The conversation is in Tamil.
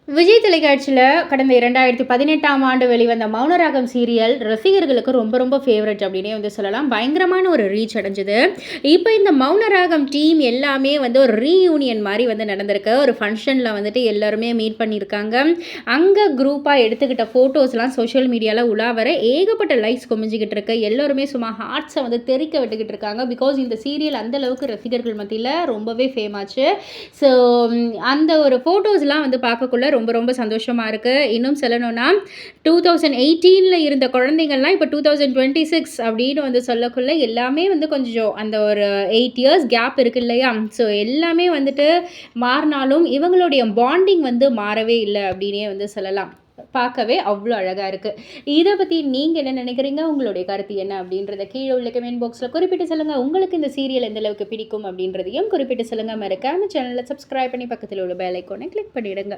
விஜய் தொலைக்காட்சியில கடந்த 2018ஆம் ஆண்டு வெளிவந்த மௌனராகம் சீரியல் ரசிகர்களுக்கு ரொம்ப ரொம்ப ஃபேவரட் அப்படின்னே வந்து சொல்லலாம். பயங்கரமான ஒரு ரீச் அடைஞ்சது. இப்போ இந்த மௌனராகம் டீம் எல்லாமே வந்து ஒரு ரீயூனியன் மாரி வந்து நடந்திருக்கு. ஒரு ஃபங்ஷன்ல வந்துட்டு எல்லாருமே மீட் பண்ணியிருக்காங்க. அங்க குரூப்பா எடுத்துக்கிட்ட ஃபோட்டோஸ்லாம் சோஷியல் மீடியால உலா வர ஏகப்பட்ட லைக்ஸ் குமிஞ்சுகிட்டு இருக்கு. எல்லோருமே சும்மா ஹார்ட்ஸை வந்து தெறிக்க விட்டுக்கிட்டு இருக்காங்க. பிகாஸ் இந்த சீரியல் அந்த அளவுக்கு ரசிகர்கள் மத்தியில ரொம்பவே ஃபேமாச்சு. ஸோ அந்த ஒரு ஃபோட்டோஸ்லாம் வந்து பார்க்கக்குள்ள ரொம்ப ரொம்ப சந்தோஷமாக இருக்குது. இன்னும் சொல்லணும்னா 2018ல் இருந்த குழந்தைங்கள்லாம் இப்போ 2026 அப்படின்னு வந்து சொல்லக்குள்ள எல்லாமே வந்து கொஞ்சம் அந்த ஒரு 8 இயர்ஸ் கேப் இருக்கு இல்லையா? ஸோ எல்லாமே வந்துட்டு மாறினாலும் இவங்களுடைய பாண்டிங் வந்து மாறவே இல்லை அப்படின்னே வந்து சொல்லலாம். பார்க்கவே அவ்வளோ அழகாக இருக்குது. இதை பற்றி நீங்கள் என்ன நினைக்கிறீங்க? உங்களுடைய கருத்து என்ன அப்படின்றத கீழே உள்ள கமெண்ட் பாக்ஸில் குறிப்பிட்டு சொல்லுங்கள். உங்களுக்கு இந்த சீரியல் எந்த அளவுக்கு பிடிக்கும் அப்படின்றதையும் குறிப்பிட்டு சொல்லுங்கள். மறக்காம சேனலை சப்ஸ்கிரைப் பண்ணி பக்கத்தில் உள்ள பெல் ஐக்கானை கிளிக் பண்ணிவிடுங்க.